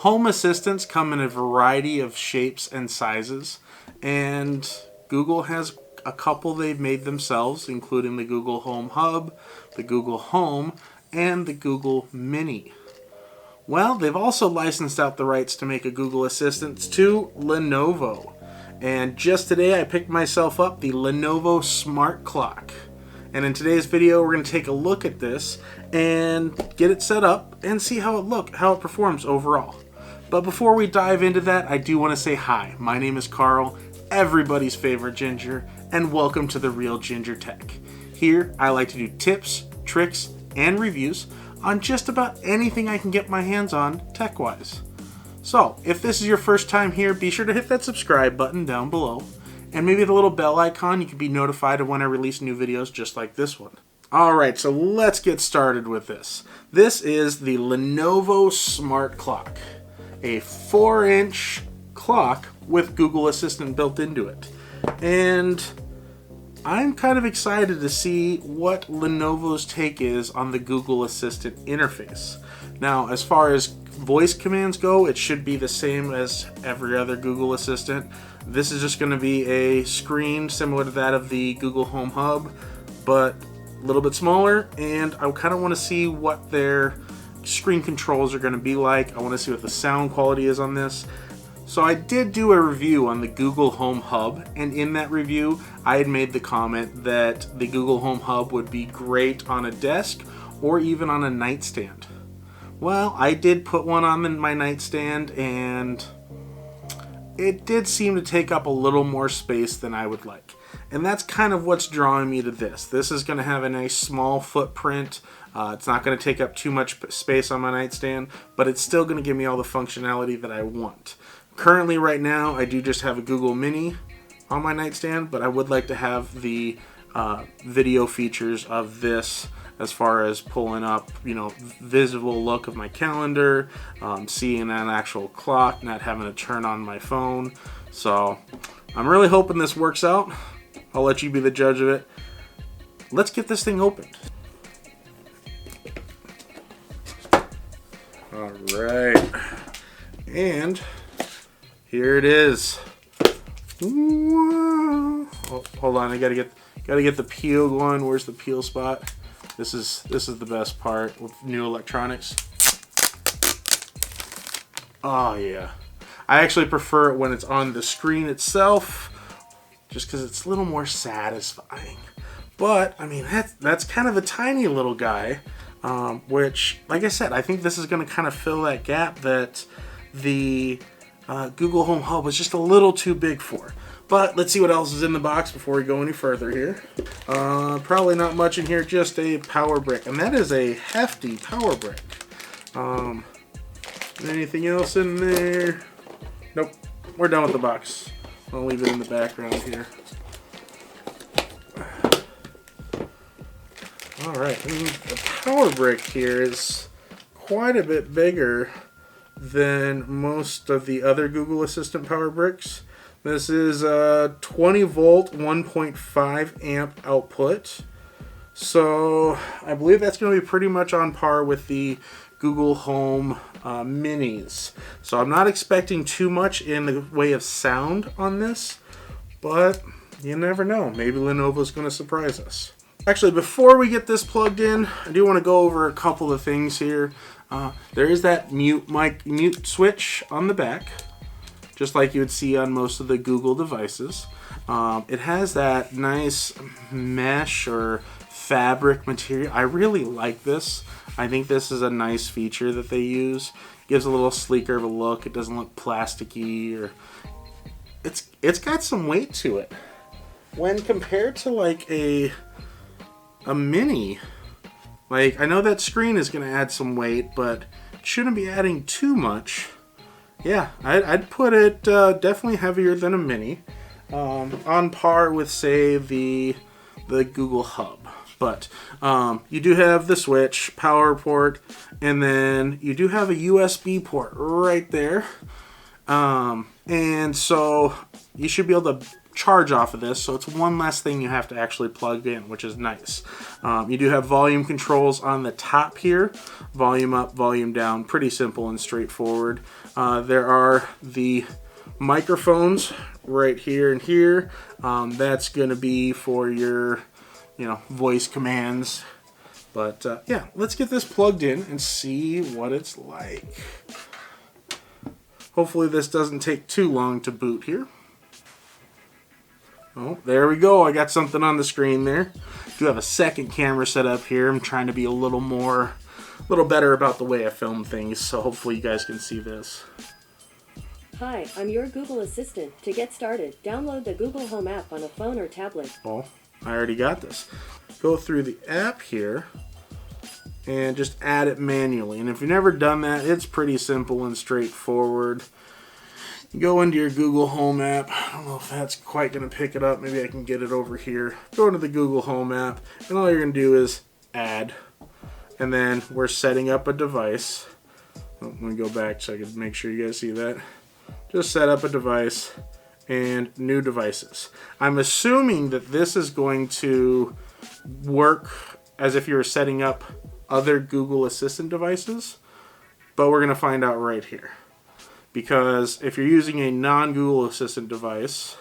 Home assistants come in a variety of shapes and sizes, and Google has a couple they've made themselves, including the Google Home Hub, the Google Home, and the Google Mini. Well, they've also licensed out the rights to make a Google Assistant to Lenovo. And just today I picked myself up the Lenovo Smart Clock. And in today's video we're going to take a look at this and get it set up and see how it performs overall. But before we dive into that, I do want to say hi. My name is Carl, everybody's favorite ginger, and welcome to The Real Ginger Tech. Here I like to do tips, tricks, and reviews on just about anything I can get my hands on tech-wise. So, if this is your first time here, be sure to hit that subscribe button down below, and maybe the little bell icon, you can be notified of when I release new videos just like this one. Alright, so let's get started with this. This is the Lenovo Smart Clock, a 4-inch clock with Google Assistant built into it. And I'm kind of excited to see what Lenovo's take is on the Google Assistant interface. Now, as far as voice commands go, it should be the same as every other Google Assistant. This is just going to be a screen similar to that of the Google Home Hub, but a little bit smaller, and I kind of want to see what their screen controls are going to be like. I want to see what the sound quality is on this. So I did do a review on the Google Home Hub, and in that review I had made the comment that the Google Home Hub would be great on a desk or even on a nightstand. Well, I did put one on my nightstand, and it did seem to take up a little more space than I would like. And that's kind of what's drawing me to this. This is going to have a nice small footprint. It's not going to take up too much space on my nightstand, but it's still going to give me all the functionality that I want. Currently, right now, I do just have a Google Mini on my nightstand, but I would like to have the video features of this as far as pulling up, visible look of my calendar, seeing an actual clock, not having to turn on my phone. So I'm really hoping this works out. I'll let you be the judge of it. Let's get this thing opened. All right, and here it is. Whoa. Oh, hold on, I gotta get the peel going. Where's the peel spot? This is the best part with new electronics. Oh yeah, I actually prefer it when it's on the screen itself, just because it's a little more satisfying. But I mean, that's kind of a tiny little guy, which, like I said, I think this is going to kind of fill that gap that the Google Home Hub was just a little too big for. But let's see what else is in the box before we go any further here. Probably not much in here, just a power brick. And that is a hefty power brick. Anything else in there? Nope, we're done with the box. I'll leave it in the background here. Alright, the power brick here is quite a bit bigger than most of the other Google Assistant power bricks. This is a 20 volt, 1.5 amp output. So I believe that's going to be pretty much on par with the Google Home Minis. So I'm not expecting too much in the way of sound on this, but you never know. Maybe Lenovo's going to surprise us. Actually, before we get this plugged in, I do want to go over a couple of things here. There is that mute switch on the back, just like you would see on most of the Google devices. It has that nice mesh or fabric material. I really like this. I think this is a nice feature that they use. Gives a little sleeker of a look. It doesn't look plasticky, or it's got some weight to it. When compared to like a mini, like, I know that screen is going to add some weight, but it shouldn't be adding too much. Yeah, I'd put it definitely heavier than a mini, on par with, say, the Google Hub. But you do have the switch, power port, and then you do have a USB port right there. And so you should be able to charge off of this, so it's one less thing you have to actually plug in, which is nice. You do have volume controls on the top here, volume up, volume down, pretty simple and straightforward. There are the microphones right here and here. That's going to be for your, voice commands. But yeah, let's get this plugged in and see what it's like. Hopefully this doesn't take too long to boot here. Oh, there we go. I got something on the screen there. I do have a second camera set up here. I'm trying to be a little better about the way I film things, so hopefully you guys can see this. Hi, I'm your Google Assistant. To get started, download the Google Home app on a phone or tablet. Well, I already got this. Go through the app here and just add it manually. And if you've never done that, it's pretty simple and straightforward. You go into your Google Home app. I don't know if that's quite going to pick it up. Maybe I can get it over here. Go into the Google Home app, and all you're going to do is add. And then we're setting up a device. Let me go back so I can make sure you guys see that. Just set up a device and new devices. I'm assuming that this is going to work as if you were setting up other Google Assistant devices, but we're going to find out right here. Because if you're using a non-Google Assistant device,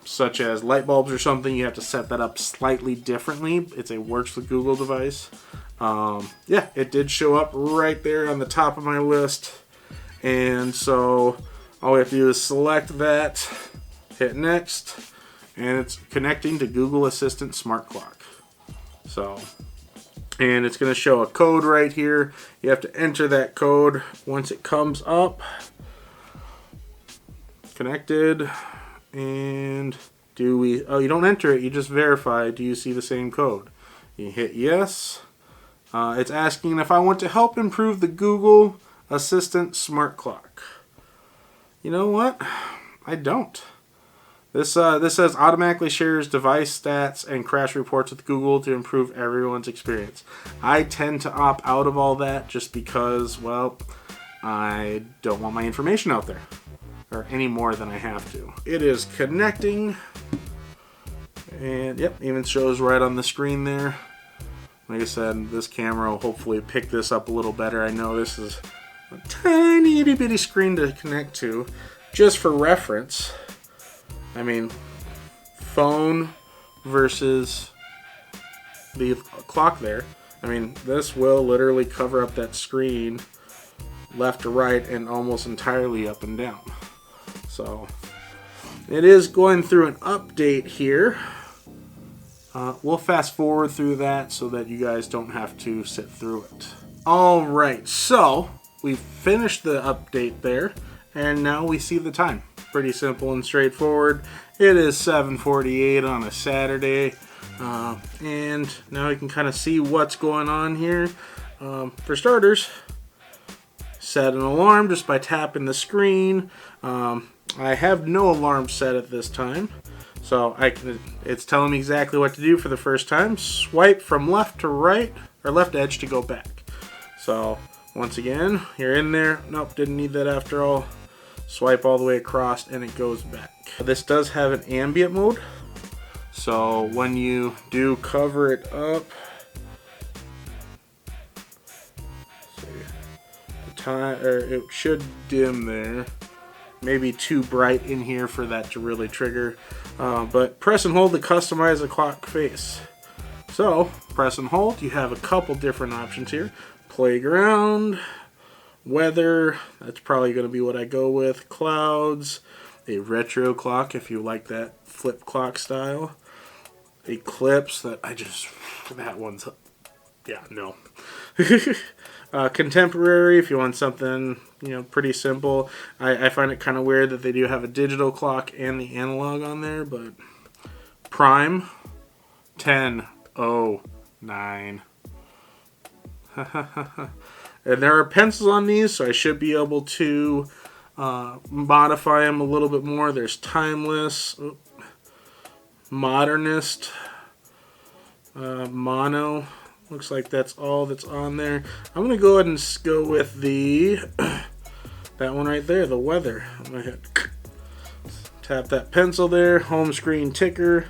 such as light bulbs or something, you have to set that up slightly differently. It's a works with Google device. Yeah, it did show up right there on the top of my list. And so all we have to do is select that, hit next, and it's connecting to Google Assistant Smart Clock. So, and it's going to show a code right here. You have to enter that code once it comes up. Connected. And you don't enter it, you just verify. Do you see the same code? You hit yes. It's asking if I want to help improve the Google Assistant Smart Clock. You know what? I don't. This says automatically shares device stats and crash reports with Google to improve everyone's experience. I tend to opt out of all that just because, well, I don't want my information out there, or any more than I have to. It is connecting, and yep, even shows right on the screen there. Like I said, this camera will hopefully pick this up a little better. I know this is a tiny itty bitty screen to connect to. Just for reference, I mean, phone versus the clock there. I mean, this will literally cover up that screen left to right and almost entirely up and down. So it is going through an update here. We'll fast forward through that so that you guys don't have to sit through it. All right, so we've finished the update there, and now we see the time. Pretty simple and straightforward. It is 7:48 on a Saturday, and now you can kind of see what's going on here. For starters, set an alarm just by tapping the screen. I have no alarm set at this time, so it's telling me exactly what to do for the first time. Swipe from left to right, or left edge to go back. So once again, you're in there. Nope, didn't need that after all. Swipe all the way across and it goes back. This does have an ambient mode, so when you do cover it up, it should dim there. Maybe too bright in here for that to really trigger. But press and hold to customize the clock face. So press and hold. You have a couple different options here. Playground, weather, that's probably going to be what I go with. Clouds, a retro clock if you like that flip clock style. Eclipse, that one's, yeah, no. Contemporary, if you want something, pretty simple. I find it kind of weird that they do have a digital clock and the analog on there, but Prime, 10:09. And there are pencils on these, so I should be able to modify them a little bit more. There's timeless, modernist, mono. Looks like that's all that's on there. I'm gonna go ahead and go with that one right there, the weather. I'm gonna hit Tap that pencil there, home screen ticker.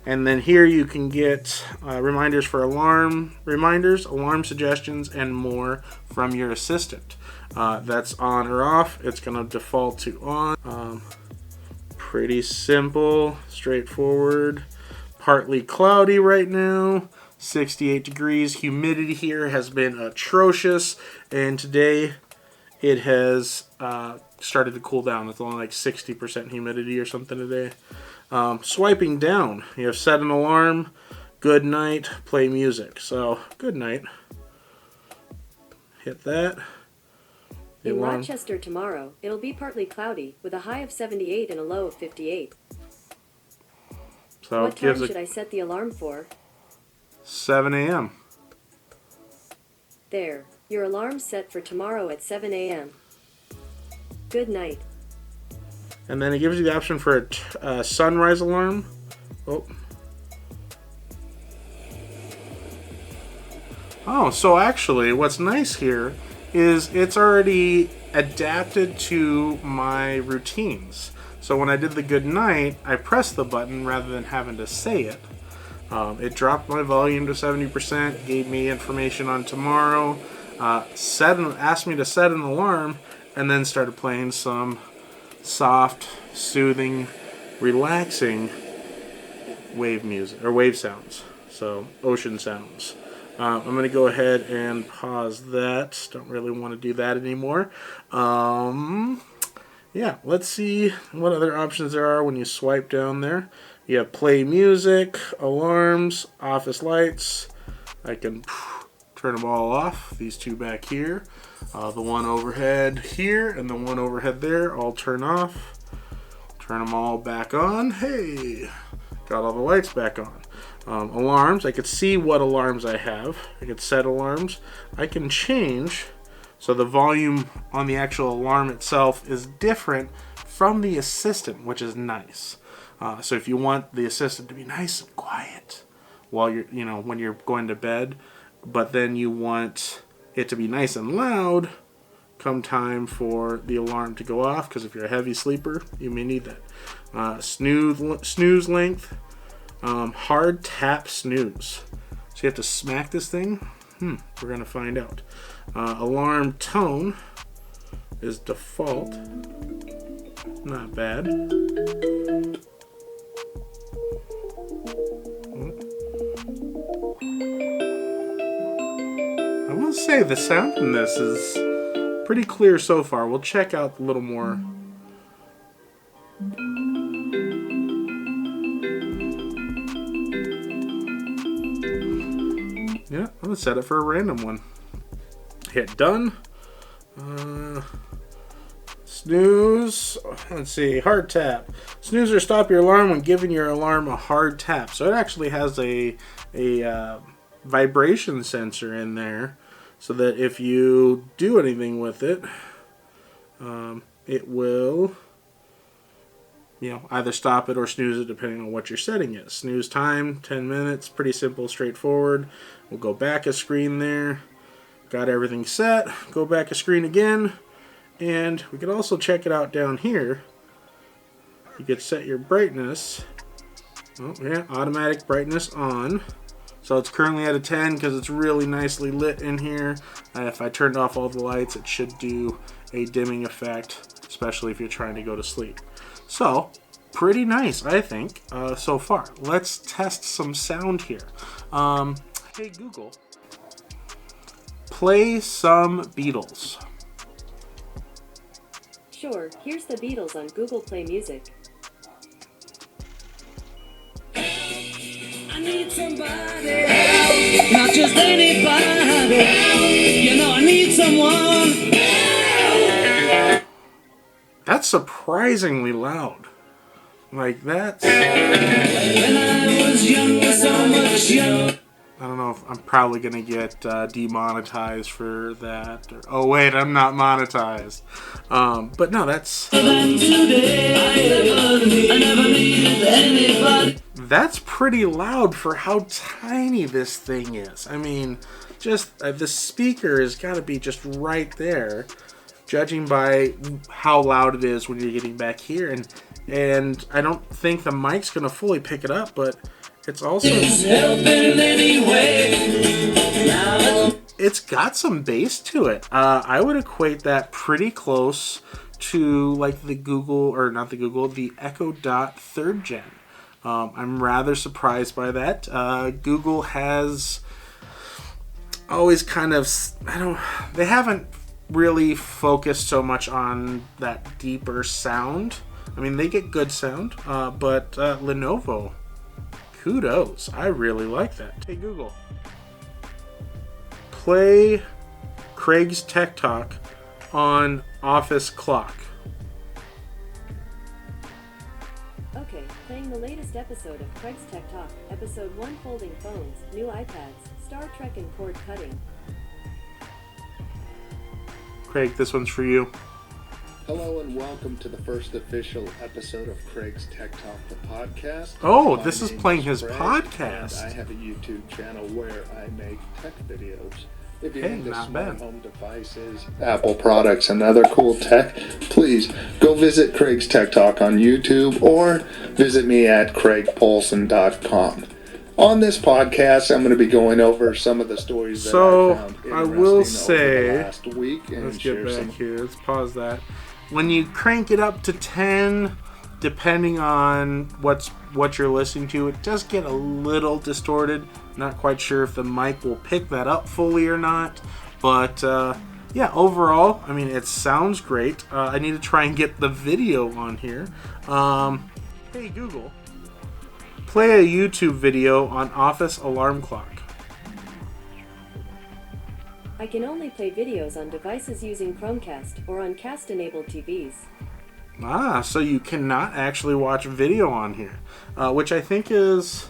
And then here you can get reminders for alarm reminders, alarm suggestions, and more from your assistant. That's on or off. It's going to default to on. Pretty simple, straightforward. Partly cloudy right now. 68 degrees. Humidity here has been atrocious. And today it has started to cool down. It's only like 60% humidity or something today. Swiping down, you have set an alarm, good night, play music. So, good night. Hit that. The In alarm. Rochester tomorrow, it'll be partly cloudy, with a high of 78 and a low of 58. So What it gives time should I set the alarm for? 7 a.m. There, your alarm's set for tomorrow at 7 a.m. Good night. And then it gives you the option for a sunrise alarm. Oh, so actually what's nice here is it's already adapted to my routines. So when I did the good night, I pressed the button rather than having to say it. It dropped my volume to 70%, gave me information on tomorrow, asked me to set an alarm, and then started playing some soft, soothing, relaxing wave music or wave sounds. So ocean sounds. I'm going to go ahead and pause that. Don't really want to do that anymore. Yeah, let's see what other options there are when you swipe down there. You have play music, alarms, office lights. I can turn them all off. These two back here. The one overhead here and the one overhead there, all turn off. Turn them all back on. Hey, got all the lights back on. Alarms, I could see what alarms I have. I could set alarms. I can change so the volume on the actual alarm itself is different from the assistant, which is nice. So if you want the assistant to be nice and quiet while you're, when you're going to bed, but then you want it to be nice and loud come time for the alarm to go off, because if you're a heavy sleeper, you may need that. Snooze length, hard tap snooze. So you have to smack this thing. We're going to find out. Alarm tone is default. Not bad. I will say the sound in this is pretty clear so far. We'll check out a little more. Yeah, I'm going to set it for a random one. Hit done. Snooze. Let's see. Hard tap. Snooze or stop your alarm when giving your alarm a hard tap. So it actually has a vibration sensor in there, so that if you do anything with it, it will, either stop it or snooze it depending on what your setting is. Snooze time, 10 minutes. Pretty simple, straightforward. We'll go back a screen there. Got everything set. Go back a screen again. And we could also check it out down here. You could set your brightness. Oh, yeah, automatic brightness on. So it's currently at a 10 because it's really nicely lit in here. If I turned off all the lights, it should do a dimming effect, especially if you're trying to go to sleep. So, pretty nice, I think, so far. Let's test some sound here. Hey Google, play some Beatles. Sure, here's the Beatles on Google Play Music. I need somebody help, not just anybody help. I need someone help. That's surprisingly loud. Like that's... When I was younger, so much younger. I don't know if I'm probably going to get demonetized for that. Oh, wait, I'm not monetized. But no, that's... That's pretty loud for how tiny this thing is. I mean, just the speaker has got to be just right there, judging by how loud it is when you're getting back here. And and I don't think the mic's going to fully pick it up, but it's also... It's got some bass to it. I would equate that pretty close to like the the Echo Dot 3rd Gen. I'm rather surprised by that. Google has always kind of, they haven't really focused so much on that deeper sound. I mean, they get good sound, but Lenovo, kudos. I really like that. Hey Google, play Craig's Tech Talk on Office Clock. Okay, playing the latest episode of Craig's Tech Talk, episode 1, folding phones, new iPads, Star Trek and cord cutting. Craig, this one's for you. Hello and welcome to the first official episode of Craig's Tech Talk, the podcast. Oh, My this is name playing his Craig, podcast. and I have a YouTube channel where I make tech videos. If you're Hey, into not smart bad. home devices, Apple products, and other cool tech, please go visit Craig's Tech Talk on YouTube or visit me at craigpolson.com. On this podcast, I'm going to be going over some of the stories that So, I found I interesting will over say- the last week and Let's get share back some here. Let's pause that. When you crank it up to 10, depending on what you're listening to, it does get a little distorted. Not quite sure if the mic will pick that up fully or not. But yeah, overall, I mean, it sounds great. I need to try and get the video on here. Hey Google, play a YouTube video on Office Alarm Clock. I can only play videos on devices using Chromecast or on cast-enabled TVs. Ah, so you cannot actually watch video on here, which I think is...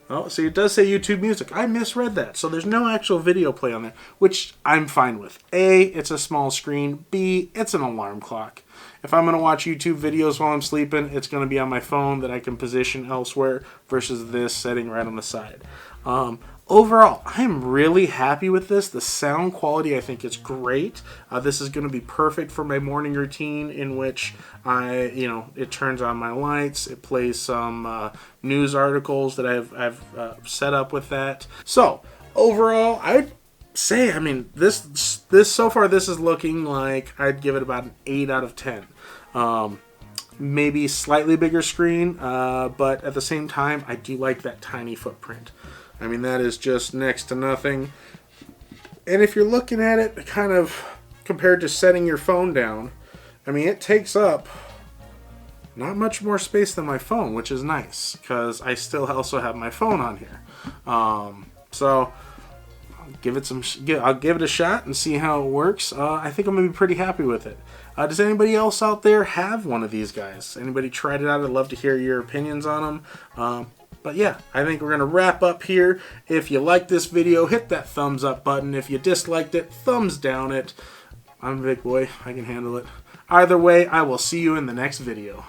Oh, see, it does say YouTube Music. I misread that. So there's no actual video play on there, which I'm fine with. A, it's a small screen. B, it's an alarm clock. If I'm going to watch YouTube videos while I'm sleeping, it's going to be on my phone that I can position elsewhere versus this setting right on the side. Overall, I'm really happy with this. The sound quality, I think, is great. This is going to be perfect for my morning routine in which it turns on my lights. It plays some news articles that I've set up with that. So, overall, I'd say, I mean, this so far, this is looking like I'd give it about an 8 out of 10. Maybe slightly bigger screen, but at the same time, I do like that tiny footprint. I mean, that is just next to nothing. And if you're looking at it kind of compared to setting your phone down, I mean, it takes up not much more space than my phone, which is nice because I still also have my phone on here. So I'll give it a shot and see how it works. I think I'm going to be pretty happy with it. Does anybody else out there have one of these guys? Anybody tried it out? I'd love to hear your opinions on them. But yeah, I think we're going to wrap up here. If you liked this video, hit that thumbs up button. If you disliked it, thumbs down it. I'm a big boy. I can handle it. Either way, I will see you in the next video.